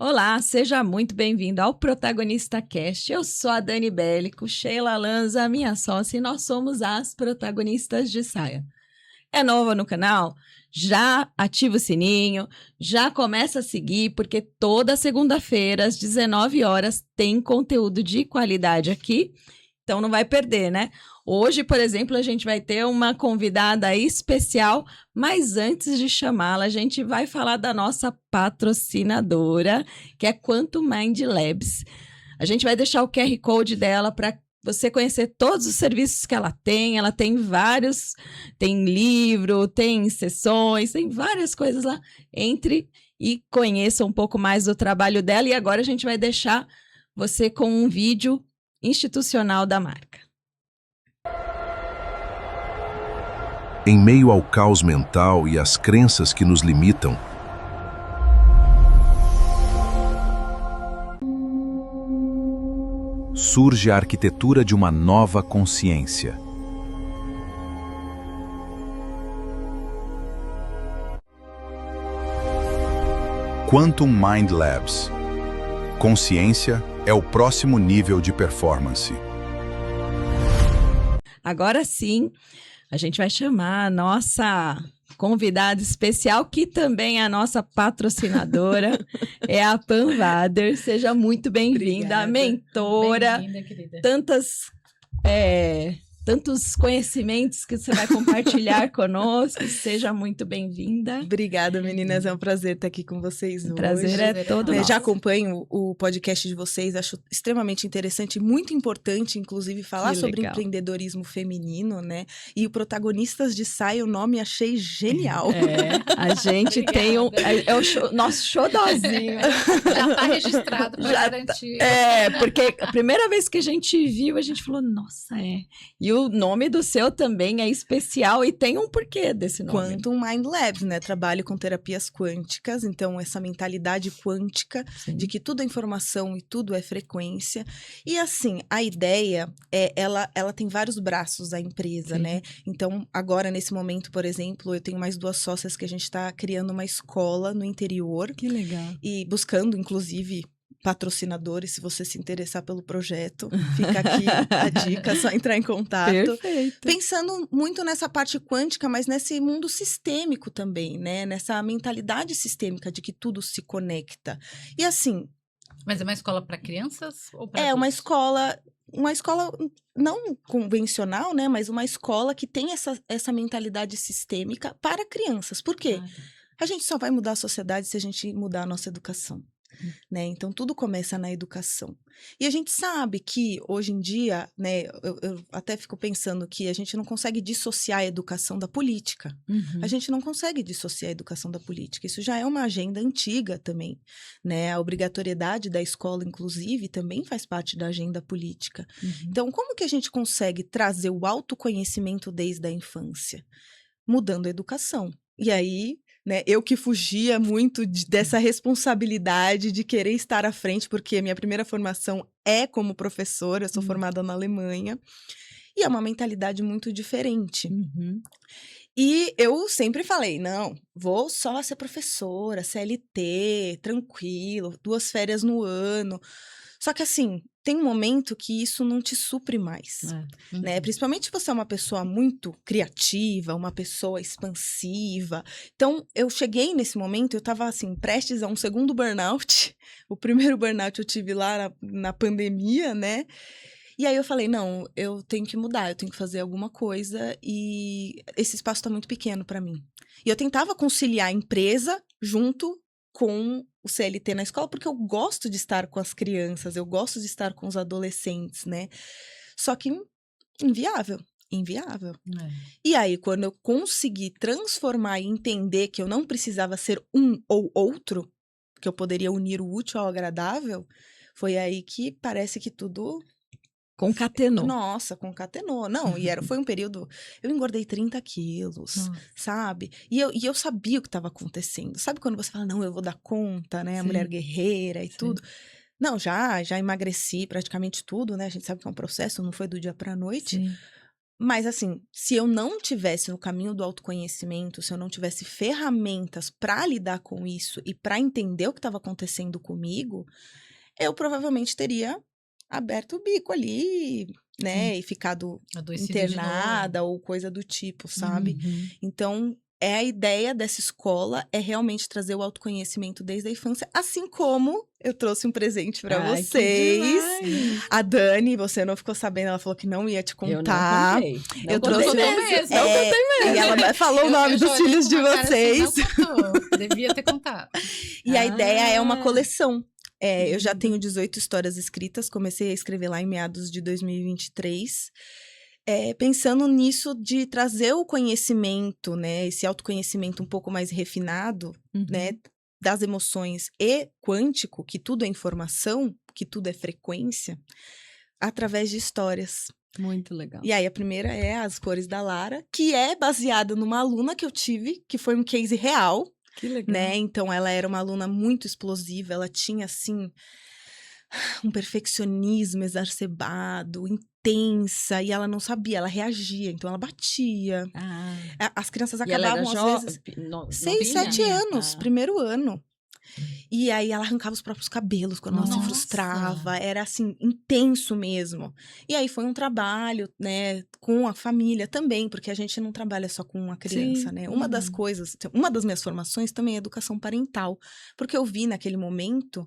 Olá, seja muito bem-vindo ao Protagonista Cast. Eu sou a Dani Bélico, Sheila Lanza, minha sócia, e nós somos as protagonistas de Saia. É nova no canal? Já ativa o sininho, já começa a seguir, porque toda segunda-feira, às 19 horas, tem conteúdo de qualidade aqui. Então não vai perder, né? Hoje, por exemplo, a gente vai ter uma convidada especial, mas antes de chamá-la, a gente vai falar da nossa patrocinadora, que é Quantum Mind Labs. A gente vai deixar o QR Code dela para você conhecer todos os serviços que ela tem. Ela tem vários, tem livro, tem sessões, tem várias coisas lá. Entre e conheça um pouco mais do trabalho dela. E agora a gente vai deixar você com um vídeo institucional da marca. Em meio ao caos mental e às crenças que nos limitam, surge a arquitetura de uma nova consciência. Quantum Mind Labs. Consciência é o próximo nível de performance. Agora sim, a gente vai chamar a nossa convidada especial, que também é a nossa patrocinadora, é a Pam Vader. Seja muito bem-vinda, mentora. Bem-vinda, querida. Tantos conhecimentos que você vai compartilhar conosco. Seja muito bem-vinda. Obrigada, meninas. É um prazer estar aqui com vocês hoje. Prazer é todo nosso. Já acompanho o podcast de vocês, acho extremamente interessante e muito importante, inclusive, falar sobre empreendedorismo feminino, né? E o Protagonistas de Saia, o nome achei genial. A gente tem nosso xodózinho. Já tá registrado para garantir. Porque a primeira vez que a gente viu, a gente falou, nossa, E o nome do seu também é especial e tem um porquê desse nome. Quantum Mind Labs, né? Trabalho com terapias quânticas, então essa mentalidade quântica de que tudo é informação e tudo é frequência. E assim, a ideia ela tem vários braços, a empresa, né? Então, agora, nesse momento, por exemplo, eu tenho mais 2 sócias que a gente está criando uma escola no interior. Que legal. E buscando, inclusive, patrocinadores, se você se interessar pelo projeto, fica aqui a dica, só entrar em contato. Perfeito. Pensando muito nessa parte quântica, mas nesse mundo sistêmico também, né? Nessa mentalidade sistêmica de que tudo se conecta. E assim... Mas é uma escola para crianças ou para adultos? Uma escola não convencional, né? Mas uma escola que tem essa mentalidade sistêmica para crianças. Por quê? A gente só vai mudar a sociedade se a gente mudar a nossa educação. Né? Então, tudo começa na educação. E a gente sabe que, hoje em dia, né, eu até fico pensando que a gente não consegue dissociar a educação da política. A gente não consegue dissociar a educação da política. Isso já é uma agenda antiga também. Né? A obrigatoriedade da escola, inclusive, também faz parte da agenda política. Então, como que a gente consegue trazer o autoconhecimento desde a infância? Mudando a educação. E aí... Né? Eu que fugia muito dessa responsabilidade de querer estar à frente, porque a minha primeira formação é como professora, eu sou formada na Alemanha, e é uma mentalidade muito diferente. E eu sempre falei, não, vou só ser professora, CLT, tranquilo, 2 férias no ano. Só que assim, tem um momento que isso não te supre mais, né? Principalmente se você é uma pessoa muito criativa, uma pessoa expansiva. Então, eu cheguei nesse momento, eu tava assim, prestes a um segundo burnout. O primeiro burnout eu tive lá na pandemia, né? E aí eu falei, não, eu tenho que mudar, eu tenho que fazer alguma coisa e esse espaço tá muito pequeno para mim. E eu tentava conciliar a empresa junto com o CLT na escola, porque eu gosto de estar com as crianças, eu gosto de estar com os adolescentes, né? Só que inviável. E aí, quando eu consegui transformar e entender que eu não precisava ser um ou outro, que eu poderia unir o útil ao agradável, foi aí que parece que tudo... Concatenou. Nossa, concatenou. Não, foi um período... Eu engordei 30 quilos, sabe? E eu sabia o que estava acontecendo. Sabe quando você fala, não, eu vou dar conta, né? A mulher guerreira e tudo. Não, já emagreci praticamente tudo, né? A gente sabe que é um processo, não foi do dia pra noite. Mas assim, se eu não tivesse no caminho do autoconhecimento, se eu não tivesse ferramentas para lidar com isso e para entender o que estava acontecendo comigo, eu provavelmente teria aberto o bico ali, né? E ficado Adoecida de internada ou coisa do tipo, sabe? Uhum. Então, a ideia dessa escola é realmente trazer o autoconhecimento desde a infância, assim como eu trouxe um presente para Ai, que vocês. demais. A Dani, você não ficou sabendo, ela falou que não ia te contar. Eu não contei. Eu contei trouxe mesmo. Não contei E ela falou o nome Eu dos já olhei filhos com de uma cara assim, vocês. não contou. Devia ter contado. E a ideia é uma Ah. coleção. Eu já lindo. tenho 18 histórias escritas, comecei a escrever lá em meados de 2023. Pensando nisso de trazer o conhecimento, né? Esse autoconhecimento um pouco mais refinado, Uhum. né? Das emoções e quântico, que tudo é informação, que tudo é frequência, através de histórias. Muito legal. E aí, a primeira é As Cores da Lara, que é baseada numa aluna que eu tive, que foi um case real, Que legal. né? Então, ela era uma aluna muito explosiva, ela tinha, assim, um perfeccionismo exacerbado, intensa, e ela não sabia, ela reagia, então ela batia. Ah. As crianças E ela era acabavam, às vezes, 6, novinha? 7 anos, Ah. primeiro ano. E aí ela arrancava os próprios cabelos quando ela se Nossa. frustrava, era assim, intenso mesmo. E aí foi um trabalho, né, com a família também, porque a gente não trabalha só com uma criança, Sim. né? Uma das Uhum. coisas, uma das minhas formações também é educação parental, porque eu vi naquele momento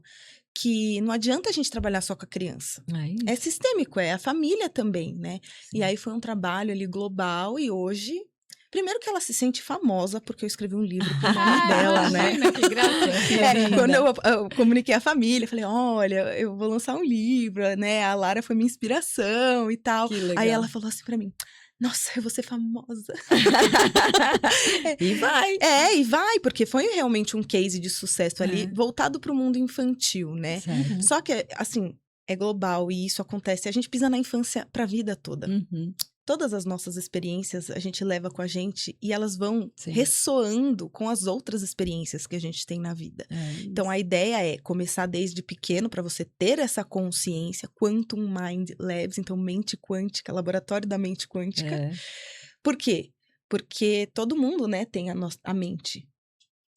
que não adianta a gente trabalhar só com a criança. É É isso. sistêmico, é a família também, né? Sim. E aí foi um trabalho ali global e hoje, primeiro que ela se sente famosa porque eu escrevi um livro com o nome dela, né? Imagina, que graça. linda. Quando eu comuniquei à família, falei, olha, eu vou lançar um livro, né? A Lara foi minha inspiração e tal. Que legal. Aí ela falou assim pra mim, nossa, eu vou ser famosa. E vai. E vai, porque foi realmente um case de sucesso ali, É. voltado pro mundo infantil, né? Certo. Só que, assim, é global e isso acontece. A gente pisa na infância pra vida toda. Uhum. Todas as nossas experiências a gente leva com a gente e elas vão Sim. ressoando com as outras experiências que a gente tem na vida. Então, a ideia é começar desde pequeno para você ter essa consciência, Quantum Mind Labs, então mente quântica, laboratório da mente quântica. É. Por quê? Porque todo mundo, né, tem a mente.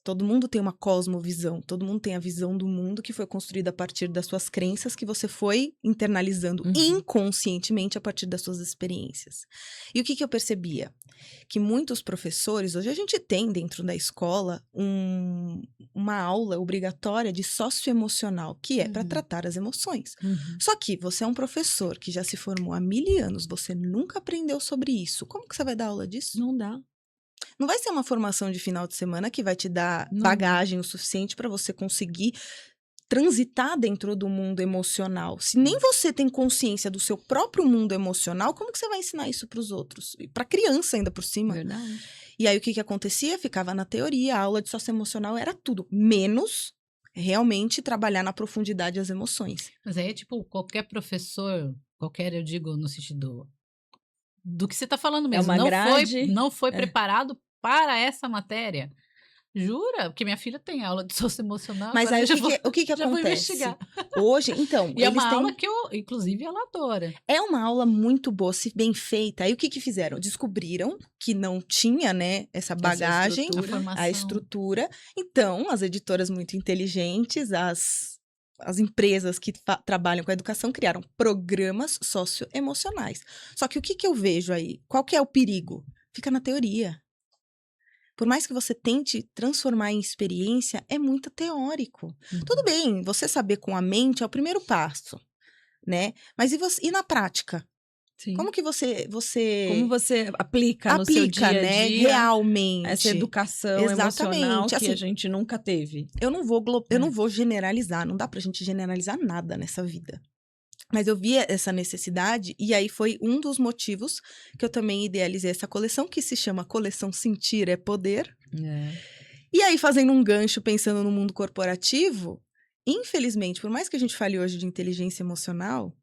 Todo mundo tem uma cosmovisão, todo mundo tem a visão do mundo que foi construída a partir das suas crenças que você foi internalizando Uhum. inconscientemente a partir das suas experiências. E o que eu percebia? Que muitos professores, hoje a gente tem dentro da escola uma aula obrigatória de socioemocional, que é para Uhum. tratar as emoções. Uhum. Só que você é um professor que já se formou há 1000 anos, você nunca aprendeu sobre isso. Como que você vai dar aula disso? Não dá. Não vai ser uma formação de final de semana que vai te dar Não. bagagem o suficiente para você conseguir transitar dentro do mundo emocional. Se nem você tem consciência do seu próprio mundo emocional, como que você vai ensinar isso para os outros? Para criança ainda por cima. Verdade. E aí o que acontecia? Ficava na teoria, a aula de socioemocional era tudo, menos realmente trabalhar na profundidade as emoções. Mas aí, tipo, qualquer professor, qualquer, eu digo, no sentido do que você tá falando mesmo, uma grade. não foi preparado para essa matéria. Jura? Porque minha filha tem aula de socioemocional. Mas agora aí o que já vou acontece? investigar. Hoje, então, E é eles uma têm... aula que eu, inclusive, ela adora. É uma aula muito boa, se bem feita. Aí o que fizeram? Descobriram que não tinha, né, essa bagagem, estrutura. A formação. a estrutura. Então, as editoras muito inteligentes, as empresas que trabalham com a educação criaram programas socioemocionais. Só que o que eu vejo aí? Qual que é o perigo? Fica na teoria. Por mais que você tente transformar em experiência, é muito teórico. Uhum. Tudo bem, você saber com a mente é o primeiro passo, né? Mas e na prática? Sim. Como que você Como você aplica no seu dia a dia, né, realmente essa educação emocional Exatamente, que assim, a gente nunca teve? eu não vou generalizar, não dá pra gente generalizar nada nessa vida. Mas eu vi essa necessidade e aí foi um dos motivos que eu também idealizei essa coleção, que se chama Coleção Sentir é Poder. E aí, fazendo um gancho, pensando no mundo corporativo, infelizmente, por mais que a gente fale hoje de inteligência emocional,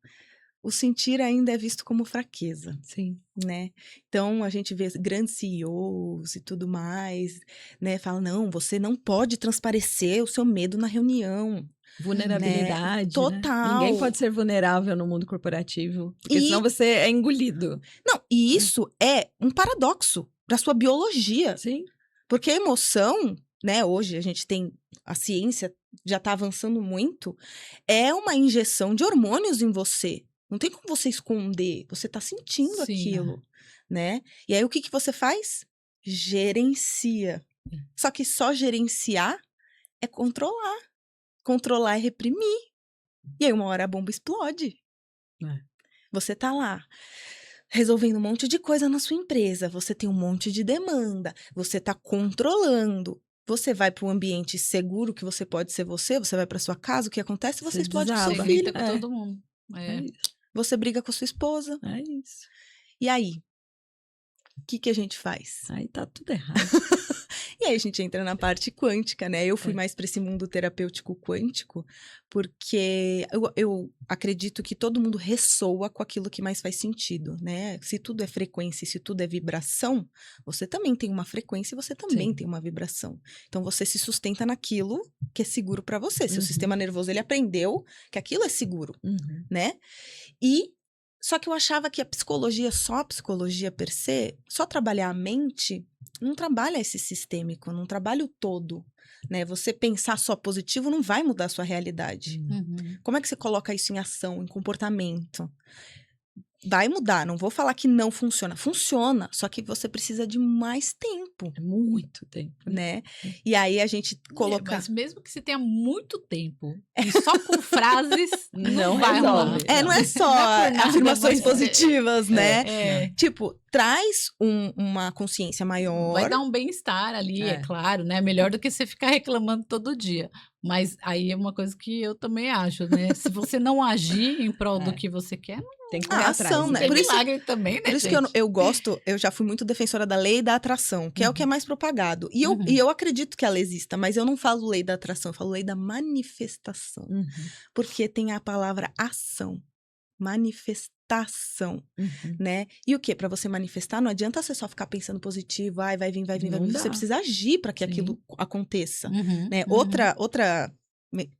o sentir ainda é visto como fraqueza, Sim. né? Então, a gente vê grandes CEOs e tudo mais, né? Fala, não, você não pode transparecer o seu medo na reunião. Vulnerabilidade, né? Total. Ninguém pode ser vulnerável no mundo corporativo, porque E- senão você é engolido. Não, e isso é um paradoxo para sua biologia. Sim. Porque a emoção, né, hoje a gente tem, a ciência já está avançando muito, é uma injeção de hormônios em você. Não tem como você esconder, você está sentindo Sim, aquilo, né? E aí o que você faz? Gerencia. Só que só gerenciar é controlar. Controlar é reprimir. E aí uma hora a bomba explode. É. Você tá lá resolvendo um monte de coisa na sua empresa, você tem um monte de demanda, você tá controlando. Você vai para um ambiente seguro que você pode ser você vai para sua casa, o que acontece? Você Você explode com desaba. seu Você filho, grita com todo mundo. É É. isso. você briga com a sua esposa. É isso. E aí? O que a gente faz? Aí tá tudo errado. E aí a gente entra na parte quântica, né? Eu fui É. mais para esse mundo terapêutico quântico, porque eu acredito que todo mundo ressoa com aquilo que mais faz sentido, né? Se tudo é frequência e se tudo é vibração, você também tem uma frequência e você também Sim. tem uma vibração. Então você se sustenta naquilo que é seguro para você. Seu Uhum. sistema nervoso, ele aprendeu que aquilo é seguro, Uhum. né? E só que eu achava que só a psicologia per se, só trabalhar a mente, não trabalha esse sistêmico, não trabalha o todo, né? Você pensar só positivo não vai mudar a sua realidade. Uhum. Como é que você coloca isso em ação, em comportamento? Vai mudar, não vou falar que não funciona. Funciona, só que você precisa de mais tempo, É muito tempo. né? E aí a gente colocar... Mas mesmo que você tenha muito tempo e só com frases, não Não vai resolve. rolar. não é só Não é por nada, afirmações mas positivas, né? É. Tipo, traz uma consciência maior. Vai dar um bem-estar ali, é claro, né? Melhor do que você ficar reclamando todo dia. Mas aí é uma coisa que eu também acho, né? Se você não agir em prol do que você quer, não Tem que correr A atrás. ação, né? tem Por isso- milagre também, né, Por isso gente? que eu gosto, eu já fui muito defensora da lei da atração, que é o que é mais propagado. E Uhum. eu acredito que ela exista, mas eu não falo lei da atração, eu falo lei da manifestação. Uhum. Porque tem a palavra ação, manifestação, Uhum. né? E o quê? Para você manifestar, não adianta você só ficar pensando positivo, ai, vai vir, Não dá. Você precisa agir para que Sim. aquilo aconteça. Uhum, Né? uhum. Outra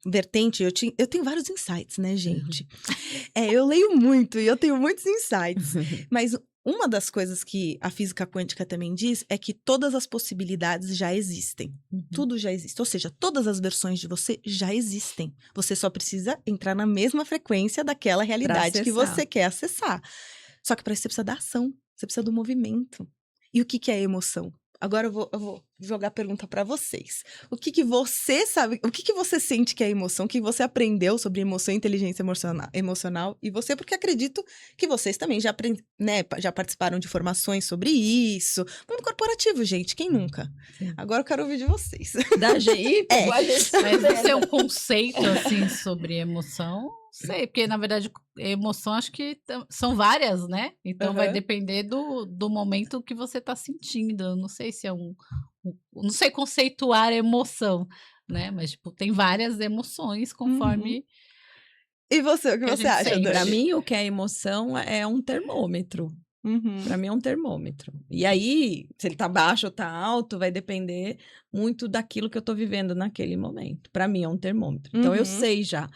vertente, eu tenho vários insights, né, gente? Eu leio muito e eu tenho muitos insights. Mas uma das coisas que a física quântica também diz é que todas as possibilidades já existem. Uhum. Tudo já existe. Ou seja, todas as versões de você já existem. Você só precisa entrar na mesma frequência daquela realidade que acessar. você quer acessar. Só que para isso você precisa da ação. Você precisa do movimento. E o que é emoção? Agora eu vou jogar a pergunta para vocês. O que você sabe? O que você sente que é emoção? O que você aprendeu sobre emoção e inteligência emocional? E você, porque acredito que vocês também já participaram de formações sobre isso. Mundo corporativo, gente, quem nunca? Sim. Agora eu quero ouvir de vocês. Da GI, É. Mas esse é um conceito, assim, sobre emoção? Sei, porque, na verdade, emoção acho que são várias, né? Então, vai Aham. depender do momento que você tá sentindo. Eu não sei se é não sei conceituar emoção, né? Mas, tipo, tem várias emoções conforme... E você, o que Que a você gente acha, sente. Dani? Pra mim, o que é emoção é um termômetro. Uhum. Pra mim é um termômetro. E aí, se ele tá baixo ou tá alto, vai depender muito daquilo que eu tô vivendo naquele momento. Pra mim é um termômetro. Então eu Uhum. sei já.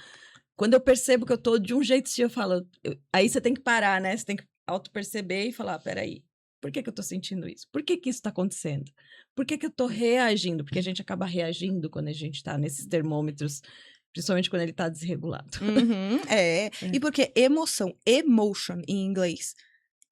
Quando eu percebo que eu tô de um jeito, se eu falo, aí você tem que parar, né? Você tem que auto-perceber e falar, peraí, por que eu tô sentindo isso? Por que isso tá acontecendo? Por que eu tô reagindo? Porque a gente acaba reagindo quando a gente tá nesses termômetros, principalmente quando ele tá desregulado. Uhum, E porque emotion em inglês,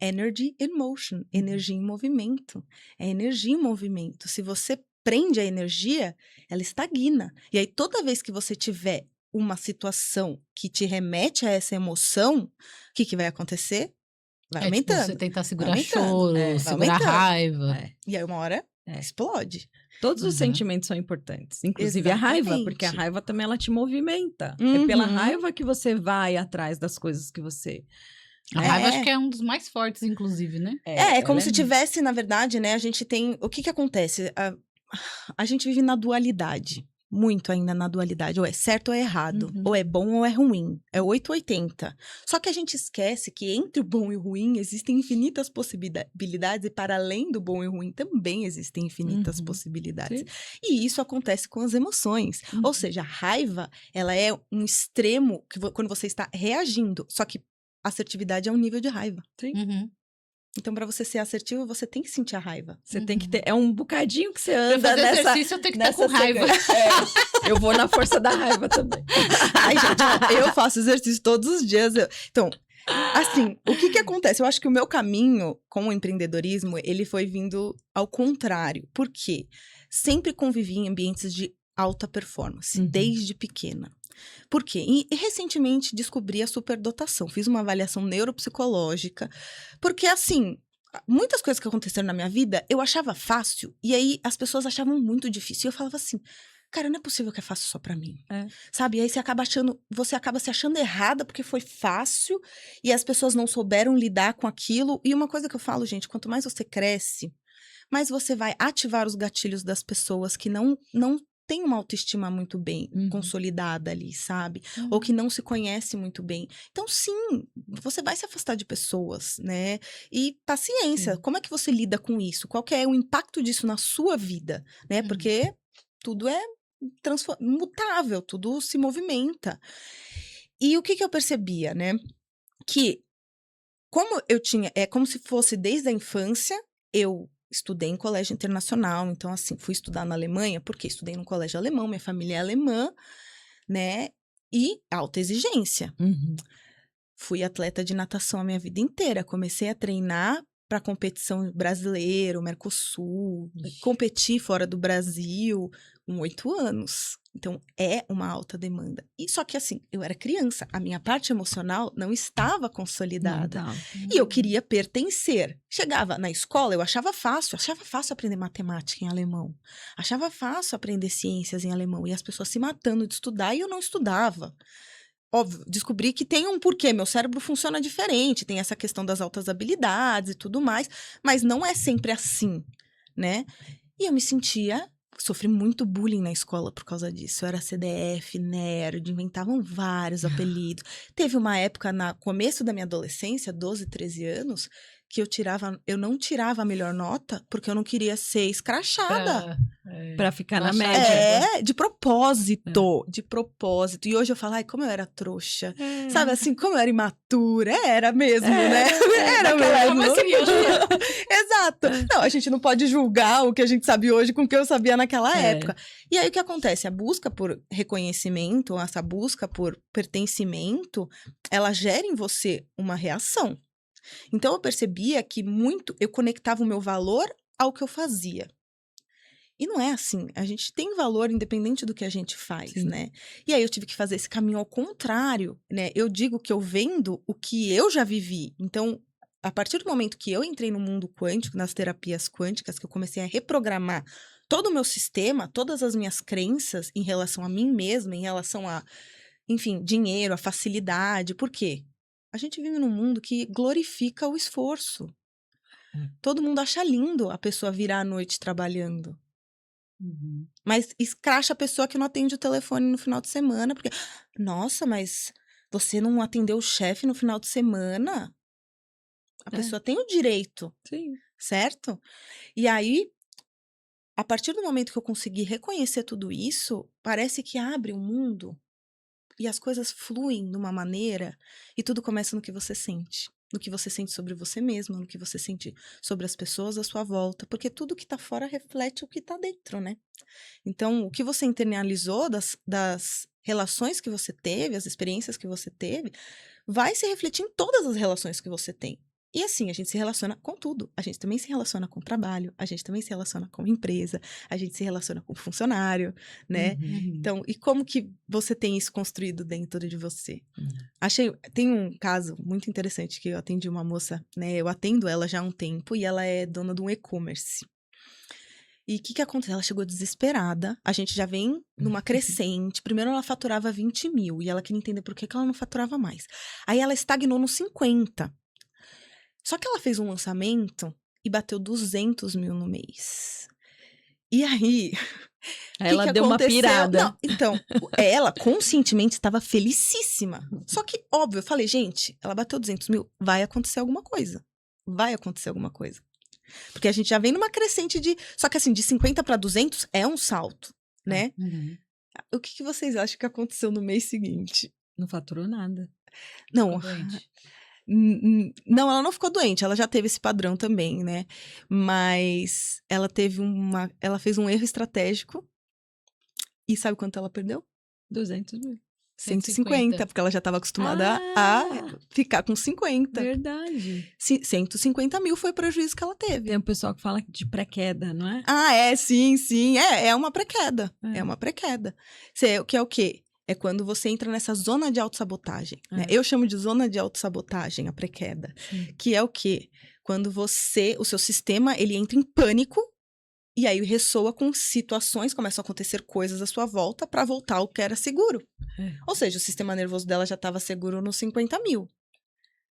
energy in motion, energia em movimento. É energia em movimento. Se você prende a energia, ela estagna. E aí, toda vez que você tiver uma situação que te remete a essa emoção, o que vai acontecer? Vai Tipo, aumentando. você tentar segurar aumentando. choro, Vai segurar aumentando. raiva. É. E aí, uma hora, explode. Todos os Uhum. sentimentos são importantes, inclusive a raiva, porque a Exatamente. raiva também ela te movimenta. É pela Uhum. raiva que você vai atrás das coisas que você... A raiva acho que é um dos mais fortes, inclusive, né? É como ela se tivesse, na verdade, né? A gente tem... O que acontece? A gente vive na dualidade. muito ainda na dualidade. Ou é certo ou é errado. Uhum. Ou é bom ou é ruim. É 880. Só que a gente esquece que entre o bom e o ruim existem infinitas possibilidades. E para além do bom e o ruim também existem infinitas Uhum. possibilidades. Sim. E isso acontece com as emoções. Uhum. Ou seja, a raiva, ela é um extremo que quando você está reagindo. Só que assertividade é um nível de raiva. Uhum. Então, para você ser assertivo, você tem que sentir a raiva. Você tem que ter. É um bocadinho que você Pra anda fazer nessa. exercício, eu tenho que estar nessa com raiva. sequência. É, eu vou na força da raiva também. Ai, gente, eu faço exercício todos os dias. Então, assim, o que que acontece? Eu acho que o meu caminho com o empreendedorismo, ele foi vindo ao contrário. Por quê? Sempre convivi em ambientes de alta performance, Uhum. desde pequena. Por quê? E recentemente descobri a superdotação. Fiz uma avaliação neuropsicológica. Porque, assim, muitas coisas que aconteceram na minha vida, eu achava fácil. E aí, as pessoas achavam muito difícil. E eu falava assim, cara, não é possível que é fácil só pra mim. É. Sabe? E aí você acaba se achando errada porque foi fácil. E as pessoas não souberam lidar com aquilo. E uma coisa que eu falo, gente, quanto mais você cresce, mais você vai ativar os gatilhos das pessoas que não têm uma autoestima muito bem Uhum. consolidada ali, sabe? Ou que não se conhece muito bem. Então, sim, você vai se afastar de pessoas, né? E paciência, Sim. como é que você lida com isso? Qual que é o impacto disso na sua vida, né? Uhum. Porque tudo é mutável, tudo se movimenta. E o que que eu percebia, né? Que como eu tinha, é como se fosse desde a infância, eu estudei em colégio internacional, então assim, fui estudar na Alemanha, porque estudei num colégio alemão, minha família é alemã, né? E alta exigência. Uhum. Fui atleta de natação a minha vida inteira, comecei a treinar para competição brasileira, o Mercosul, competi fora do Brasil com 8 anos. Então, é uma alta demanda. E só que assim, eu era criança, a minha parte emocional não estava consolidada. Não, tá. E eu queria pertencer. Chegava na escola, eu achava fácil aprender matemática em alemão. Achava fácil aprender ciências em alemão. E as pessoas se matando de estudar e eu não estudava. Óbvio, descobri que tem um porquê, meu cérebro funciona diferente, tem essa questão das altas habilidades e tudo mais, mas não é sempre assim, né? E eu me sentia, sofri muito bullying na escola por causa disso. Eu era CDF, nerd, inventavam vários apelidos. Teve uma época, no começo da minha adolescência, 12, 13 anos, que eu não tirava a melhor nota porque eu não queria ser escrachada. Pra ficar na Achar- média. É, de propósito, de propósito. E hoje eu falo, ai, como eu era trouxa. Sabe assim, como eu era imatura. Era mesmo, né? Era naquela mesmo. época, criança. Exato. Não, a gente não pode julgar o que a gente sabe hoje com o que eu sabia naquela É. época. E aí o que acontece? A busca por reconhecimento, essa busca por pertencimento, ela gera em você uma reação. Então eu percebia que eu conectava o meu valor ao que eu fazia. E não é assim, a gente tem valor independente do que a gente faz, Sim. né? E aí eu tive que fazer esse caminho ao contrário, né? Eu digo que eu vendo o que eu já vivi. Então, a partir do momento que eu entrei no mundo quântico, nas terapias quânticas, que eu comecei a reprogramar todo o meu sistema, todas as minhas crenças em relação a mim mesma, em relação a, enfim, dinheiro, a facilidade. Por quê? A gente vive num mundo que glorifica o esforço. Todo mundo acha lindo a pessoa virar à noite trabalhando. Uhum. Mas escracha a pessoa que não atende o telefone no final de semana, porque, nossa, mas você não atendeu o chefe no final de semana? A pessoa tem o direito, Sim. certo? E aí, a partir do momento que eu consegui reconhecer tudo isso, parece que abre o mundo e as coisas fluem de uma maneira e tudo começa no que você sente. No que você sente sobre você mesmo, no que você sente sobre as pessoas à sua volta, porque tudo que tá fora reflete o que tá dentro, né? Então, o que você internalizou das relações que você teve, as experiências que você teve, vai se refletir em todas as relações que você tem. E assim, a gente se relaciona com tudo. A gente também se relaciona com trabalho, a gente também se relaciona com empresa, a gente se relaciona com funcionário, né? Uhum. Então, e como que você tem isso construído dentro de você? Uhum. Tem um caso muito interessante que eu atendi uma moça, né? Eu atendo ela já há um tempo e ela é dona de um e-commerce. E o que aconteceu? Ela chegou desesperada. A gente já vem numa crescente. Primeiro ela faturava 20 mil e ela queria entender por que ela não faturava mais. Aí ela estagnou nos 50. Só que ela fez um lançamento e bateu 200 mil no mês. E aí, Aí ela que deu uma aconteceu? pirada. Não, então, ela conscientemente estava felicíssima. Só que, óbvio, eu falei, gente, ela bateu 200 mil, vai acontecer alguma coisa. Vai acontecer alguma coisa. Porque a gente já vem numa crescente de... Só que assim, de 50 para 200 é um salto, né? Uhum. O que vocês acham que aconteceu no mês seguinte? Não faturou nada. Não, Ficou doente. não, ela não ficou doente, ela já teve esse padrão também, né? Mas ela fez um erro estratégico e sabe quanto ela perdeu? 200 mil. 150, porque ela já estava acostumada a ficar com 50. Verdade. 150 mil foi o prejuízo que ela teve. Tem um pessoal que fala de pré-queda, não é? Ah, sim. É uma pré-queda. É. É uma pré-queda. Que é o quê? É quando você entra nessa zona de autossabotagem. Né? É. Eu chamo de zona de autossabotagem, a pré-queda. Sim. Que é o quê? Quando o seu sistema, ele entra em pânico e aí ressoa com situações, começam a acontecer coisas à sua volta para voltar ao que era seguro. É. Ou seja, o sistema nervoso dela já estava seguro nos 50 mil.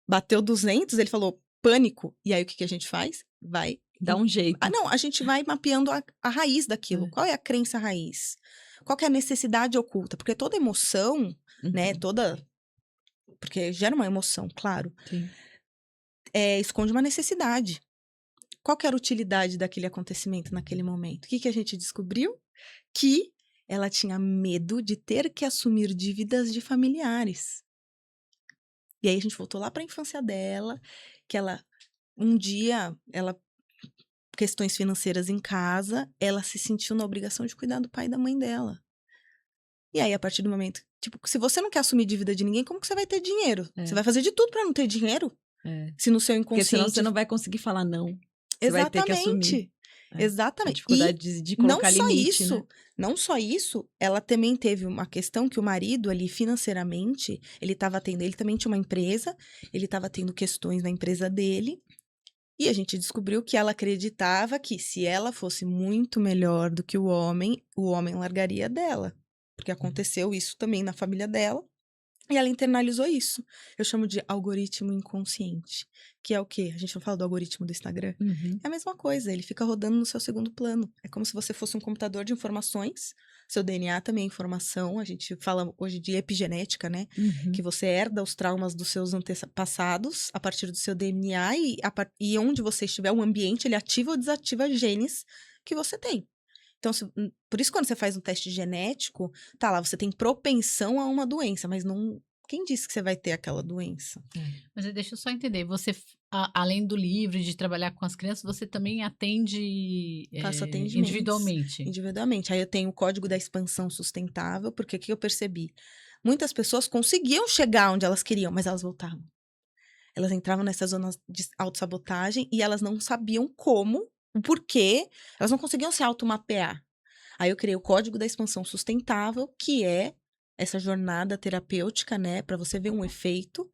Bateu 200, ele falou pânico. E aí o que a gente faz? Vai. Dá um jeito. Não, a gente vai mapeando a raiz daquilo. É. Qual é a crença raiz? Qual que é a necessidade oculta? Porque toda emoção, né, porque gera uma emoção, claro, Sim. esconde uma necessidade. Qual que era a utilidade daquele acontecimento naquele momento? O que a gente descobriu? Que ela tinha medo de ter que assumir dívidas de familiares. E aí a gente voltou lá para a infância dela, que um dia, questões financeiras em casa, ela se sentiu na obrigação de cuidar do pai e da mãe dela. E aí, a partir do momento, tipo, se você não quer assumir dívida de ninguém, como que você vai ter dinheiro? É. Você vai fazer de tudo para não ter dinheiro? É. Se no seu Porque senão inconsciente... você não vai conseguir falar não. Você vai ter que assumir. É. A Exatamente. dificuldade de colocar limite, né? Não só isso, ela também teve uma questão que o marido ali, financeiramente, ele também tinha uma empresa, ele estava tendo questões na empresa dele, e a gente descobriu que ela acreditava que se ela fosse muito melhor do que o homem largaria dela. Porque aconteceu isso também na família dela. E ela internalizou isso. Eu chamo de algoritmo inconsciente. Que é o quê? A gente não fala do algoritmo do Instagram. Uhum. É a mesma coisa, ele fica rodando no seu segundo plano. É como se você fosse um computador de informações. Seu DNA também é informação. A gente fala hoje de epigenética, né? Uhum. Que você herda os traumas dos seus antepassados a partir do seu DNA e onde você estiver, o ambiente, ele ativa ou desativa genes que você tem. Então, por isso, quando você faz um teste genético, tá lá, você tem propensão a uma doença, mas não. Quem disse que você vai ter aquela doença? Mas deixa eu só entender, você, além do livro, de trabalhar com as crianças, você também atende Faço atendimentos individualmente? Individualmente. Aí eu tenho o código da expansão sustentável, porque o que eu percebi? Muitas pessoas conseguiam chegar onde elas queriam, mas elas voltavam. Elas entravam nessas zonas de autossabotagem e elas não sabiam como, o porquê, elas não conseguiam se automapear. Aí eu criei o código da expansão sustentável, que é essa jornada terapêutica, né, para você ver um efeito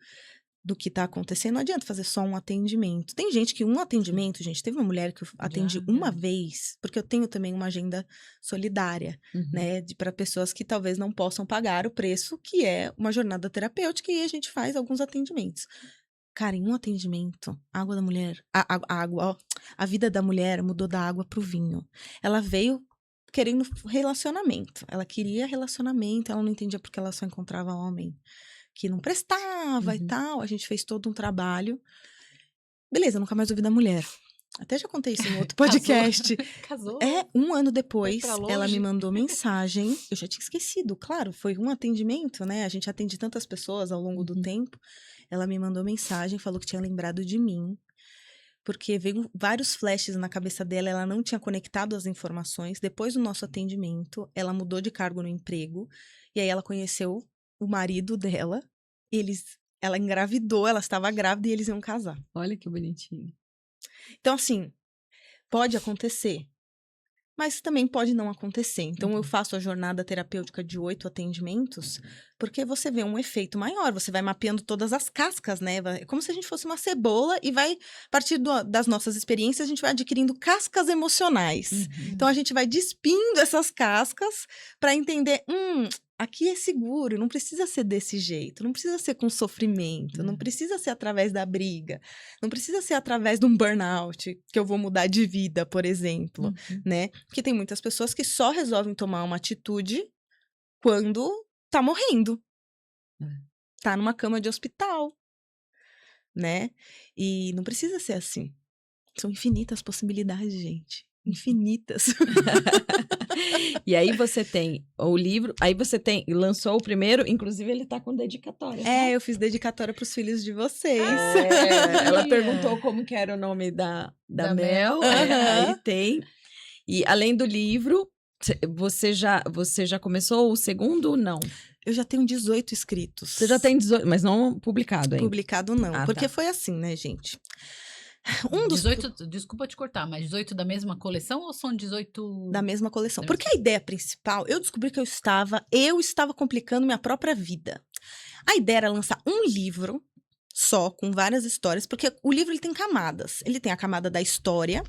do que tá acontecendo. Não adianta fazer só um atendimento. Tem gente que um atendimento, gente, teve uma mulher que eu atendi uma vez, porque eu tenho também uma agenda solidária, né, para pessoas que talvez não possam pagar o preço, que é uma jornada terapêutica, e a gente faz alguns atendimentos. Cara, em um atendimento, a água da mulher, a vida da mulher mudou da água pro vinho. Ela veio querendo relacionamento. Ela queria relacionamento, ela não entendia porque ela só encontrava homem que não prestava e tal. A gente fez todo um trabalho. Beleza, nunca mais ouvi da mulher. Até já contei isso em outro podcast. Casou? Um ano depois, Foi pra longe? ela me mandou mensagem. Eu já tinha esquecido, claro, foi um atendimento, né? A gente atende tantas pessoas ao longo do tempo. Ela me mandou mensagem, falou que tinha lembrado de mim, porque veio vários flashes na cabeça dela, ela não tinha conectado as informações. Depois do nosso atendimento, ela mudou de cargo no emprego, e aí ela conheceu o marido dela, ela engravidou, ela estava grávida e eles iam casar. Olha que bonitinho. Então, assim, pode acontecer, mas também pode não acontecer. Então, eu faço a jornada terapêutica de 8 atendimentos Porque você vê um efeito maior, você vai mapeando todas as cascas, né? É como se a gente fosse uma cebola e vai, a partir das nossas experiências, a gente vai adquirindo cascas emocionais. Então, a gente vai despindo essas cascas para entender, aqui é seguro, não precisa ser desse jeito, não precisa ser com sofrimento, não precisa ser através da briga, não precisa ser através de um burnout que eu vou mudar de vida, por exemplo, né? Porque tem muitas pessoas que só resolvem tomar uma atitude quando tá morrendo, tá numa cama de hospital, né? E não precisa ser assim. São infinitas possibilidades, gente. Infinitas. E aí você tem o livro, aí você lançou o primeiro, inclusive ele tá com dedicatória. Tá? Eu fiz dedicatória pros filhos de vocês. Ela perguntou como que era o nome da Mel. Aí tem. E além do livro, você já começou o segundo? Não. Eu já tenho 18 inscritos. Você já tem 18, mas não publicado ainda. Publicado não, porque foi assim, né, gente? 18, desculpa te cortar, mas 18 da mesma coleção ou são 18... Da mesma coleção. Porque a ideia principal, eu descobri que eu estava complicando minha própria vida. A ideia era lançar um livro só, com várias histórias, porque o livro ele tem camadas. Ele tem a camada da história.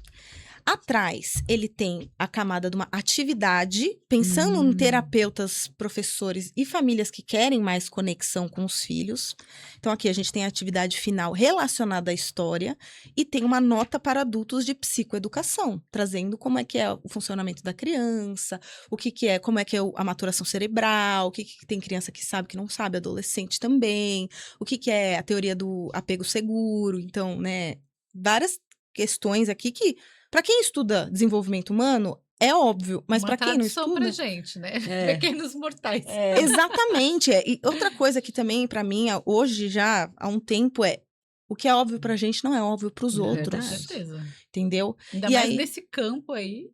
Atrás, ele tem a camada de uma atividade, pensando em terapeutas, professores e famílias que querem mais conexão com os filhos. Então, aqui a gente tem a atividade final relacionada à história e tem uma nota para adultos de psicoeducação, trazendo como é que é o funcionamento da criança, como é que é a maturação cerebral, o que tem criança que sabe, que não sabe, adolescente também, o que é a teoria do apego seguro. Então, né, várias questões aqui que para quem estuda desenvolvimento humano, é óbvio, mas para quem não estuda... pra gente, né? Pequenos mortais. Exatamente. E outra coisa que também, para mim, hoje já há um tempo o que é óbvio pra gente não é óbvio pros outros. Com certeza. Entendeu? Ainda mais nesse campo aí.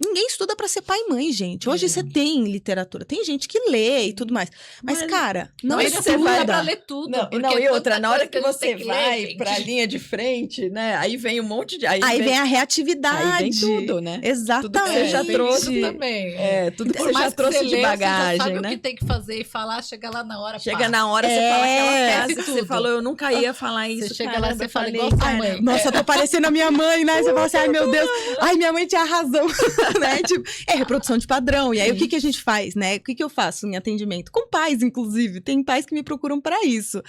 Ninguém estuda pra ser pai e mãe, gente. Hoje você tem literatura, tem gente que lê e tudo mais. Mas cara, não é você vai pra ler tudo. Não, e outra, na hora que você vai ler, pra linha de frente, né? Aí vem um monte de... Aí vem a reatividade. Aí vem tudo, né? Exatamente. Tudo que você já trouxe. Também. Tudo que você já trouxe de bagagem, você já sabe né? o que tem que fazer e falar, chega lá na hora. Chega na hora, você fala aquela frase que você falou, eu nunca ia falar isso. Você chega lá, você fala igual sua mãe. Nossa, eu tô parecendo a minha mãe, né? Você fala assim, ai meu Deus, ai minha mãe tinha razão, né? Tipo, reprodução de padrão. E aí, o que a gente faz, né? O que eu faço em atendimento? Com pais, inclusive. Tem pais que me procuram para isso.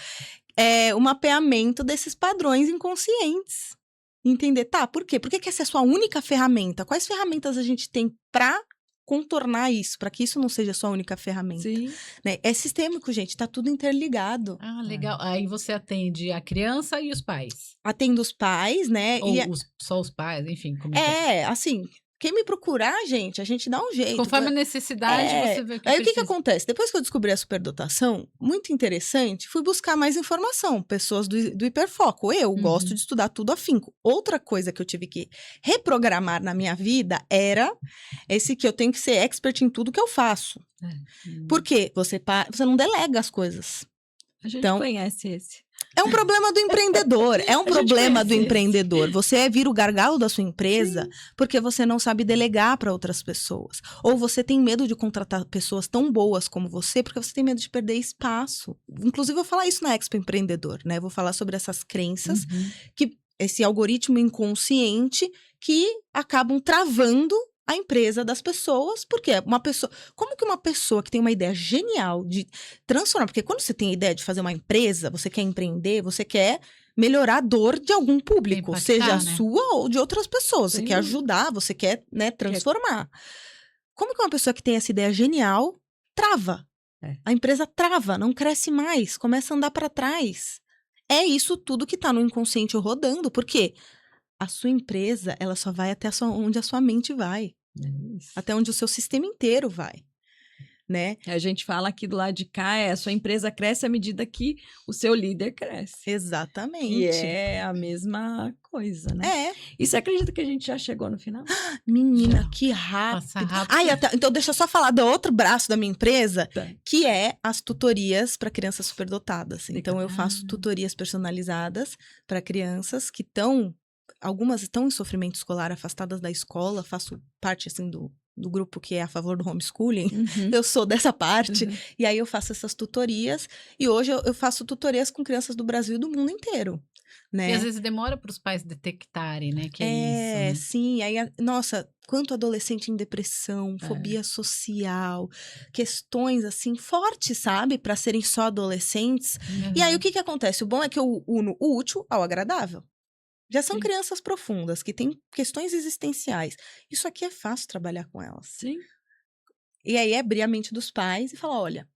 O mapeamento desses padrões inconscientes. Entender, por quê? Por que essa é a sua única ferramenta? Quais ferramentas a gente tem para contornar isso, para que isso não seja a sua única ferramenta? Sim. Né? É sistêmico, gente, tá tudo interligado. Ah, legal. Aí você atende a criança e os pais. Atendo os pais, né? Ou só os pais, enfim. Como assim, quem me procurar, gente, a gente dá um jeito. Conforme a necessidade, você vê o que Aí o que acontece? Depois que eu descobri a superdotação, muito interessante, fui buscar mais informação. Pessoas do hiperfoco. Eu gosto de estudar tudo afinco. Outra coisa que eu tive que reprogramar na minha vida era esse que eu tenho que ser expert em tudo que eu faço. Por quê? Você não delega as coisas. A gente conhece esse. É um problema do empreendedor, empreendedor. Você vira o gargalo da sua empresa porque você não sabe delegar para outras pessoas. Ou você tem medo de contratar pessoas tão boas como você porque você tem medo de perder espaço. Inclusive, eu vou falar isso na Expo Empreendedor, né? Vou falar sobre essas crenças, esse algoritmo inconsciente que acabam travando a empresa das pessoas, porque como que uma pessoa que tem uma ideia genial de transformar, porque quando você tem a ideia de fazer uma empresa, você quer empreender, você quer melhorar a dor de algum público, impactar, seja a né? sua ou de outras pessoas, você Sim. quer ajudar, você quer, né, transformar. Como que uma pessoa que tem essa ideia genial trava? A empresa trava, não cresce mais, começa a andar para trás. É isso tudo que tá no inconsciente rodando, porque a sua empresa, ela só vai até onde a sua mente vai. Até onde o seu sistema inteiro vai, né? A gente fala aqui do lado de cá, a sua empresa cresce à medida que o seu líder cresce. Exatamente. E é a mesma coisa, né? E você acredita que a gente já chegou no final? Menina, que rápido. Passa rápido. Então deixa eu só falar do outro braço da minha empresa, Tá. que é as tutorias para crianças superdotadas. Então eu faço tutorias personalizadas para crianças que algumas estão em sofrimento escolar, afastadas da escola, faço parte, assim, do grupo que é a favor do homeschooling, Uhum. eu sou dessa parte, e aí eu faço essas tutorias, e hoje eu faço tutorias com crianças do Brasil e do mundo inteiro, né? E às vezes demora para os pais detectarem, né? Que é isso, né? Sim, aí, nossa, quanto adolescente em depressão, fobia social, questões assim fortes, sabe, para serem só adolescentes. E aí o que acontece? O bom é que eu uno o útil ao agradável. Já são Sim. crianças profundas, que têm questões existenciais. Isso aqui é fácil trabalhar com elas. Sim. E aí abrir a mente dos pais e falar, olha,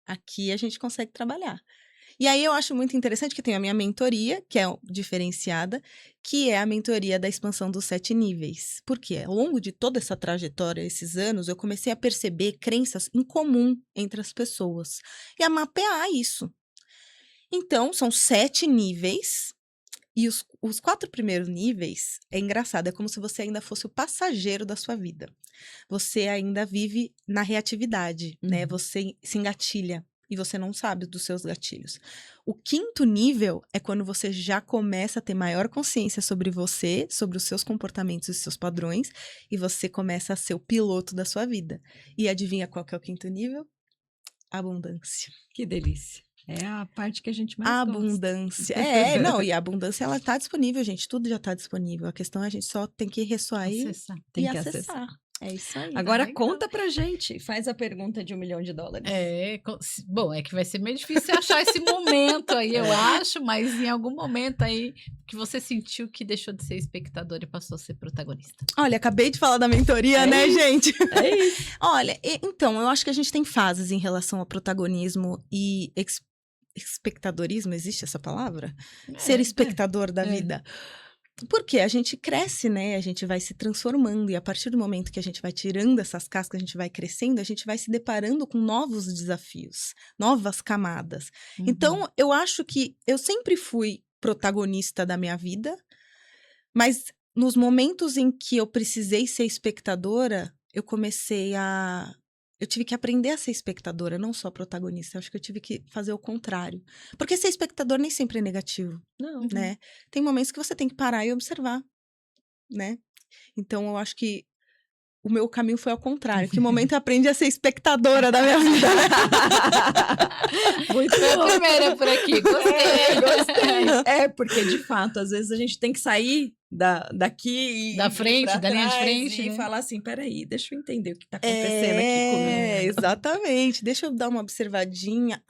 aqui a gente consegue trabalhar. E aí eu acho muito interessante que tem a minha mentoria, que é diferenciada, que é a mentoria da expansão dos 7 níveis. Porque ao longo de toda essa trajetória, esses anos, eu comecei a perceber crenças em comum entre as pessoas e a mapear isso. Então, são 7 níveis. E os 4 primeiros níveis, é engraçado, é como se você ainda fosse o passageiro da sua vida. Você ainda vive na reatividade, né? Você se engatilha e você não sabe dos seus gatilhos. O 5º nível é quando você já começa a ter maior consciência sobre você, sobre os seus comportamentos e seus padrões, e você começa a ser o piloto da sua vida. E adivinha qual que é o 5º nível? Abundância. Que delícia. É a parte que a gente mais A gosta. abundância. Não, e a abundância, ela tá disponível, gente. Tudo já tá disponível. A questão é a gente só tem que ressoar Acessar. Tem e que acessar. É isso aí. Agora legal. conta pra gente. Faz a pergunta de $1 milhão. Bom, é que vai ser meio difícil achar esse momento aí, eu acho, mas em algum momento aí que você sentiu que deixou de ser espectador e passou a ser protagonista. Olha, acabei de falar da mentoria, É né, isso. gente? É isso. Olha, então, eu acho que a gente tem fases em relação ao protagonismo e espectadorismo, existe essa palavra? Ser espectador da vida. Porque a gente cresce, né? A gente vai se transformando e a partir do momento que a gente vai tirando essas cascas, a gente vai crescendo, a gente vai se deparando com novos desafios, novas camadas. Então, eu acho que eu sempre fui protagonista da minha vida, mas nos momentos em que eu precisei ser espectadora, eu tive que aprender a ser espectadora, não só protagonista. Eu acho que eu tive que fazer o contrário. Porque ser espectador nem sempre é negativo, Não. né? Tem momentos que você tem que parar e observar, né? Então, eu acho que o meu caminho foi ao contrário. Que momento eu aprendi a ser espectadora da minha vida. Muito Foi a bom. primeira por aqui, gostei. Gostei. É, porque de fato, às vezes a gente tem que sair daqui Da ir frente, pra da linha de trás frente, e né? falar assim, peraí, deixa eu entender o que tá acontecendo aqui comigo. Exatamente. Deixa eu dar uma observadinha.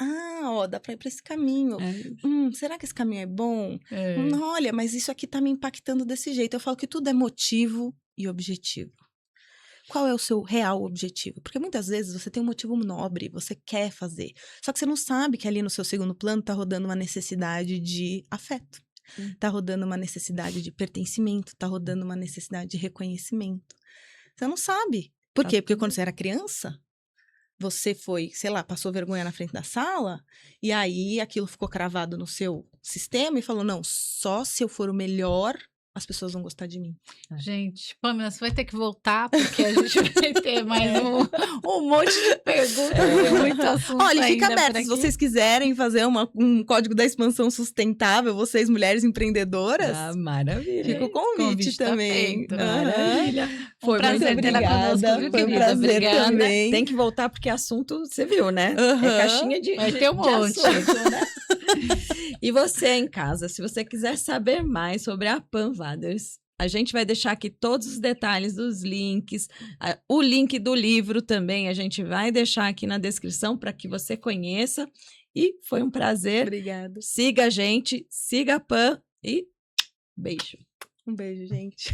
Ó, dá pra ir pra esse caminho. Será que esse caminho é bom? Olha, mas isso aqui tá me impactando desse jeito. Eu falo que tudo é motivo e objetivo. Qual é o seu real objetivo? Porque muitas vezes você tem um motivo nobre, você quer fazer. Só que você não sabe que ali no seu segundo plano tá rodando uma necessidade de afeto. Tá rodando uma necessidade de pertencimento, tá rodando uma necessidade de reconhecimento. Você não sabe. Por quê? Porque quando você era criança, você foi, sei lá, passou vergonha na frente da sala, e aí aquilo ficou cravado no seu sistema e falou, não, só se eu for o melhor, as pessoas vão gostar de mim. Gente, Pamela, você vai ter que voltar, porque a gente vai ter mais um monte de perguntas e muito assunto. Olha, fica ainda aberto, por se aqui. vocês quiserem fazer um código da expansão sustentável, vocês mulheres empreendedoras, Maravilha. fica o convite tá também. feito. Maravilha. Foi prazer muito tê-la obrigada. conosco, viu, Foi um querida? prazer Obrigada. também. Tem que voltar porque assunto, você viu, né? Aham. É caixinha de Vai de- ter um de monte. assunto, né? E você em casa, se você quiser saber mais sobre a Pam Waders, a gente vai deixar aqui todos os detalhes dos links, o link do livro também a gente vai deixar aqui na descrição para que você conheça. E foi um prazer. Obrigada. Siga a gente, siga a Pam e beijo. Um beijo, gente.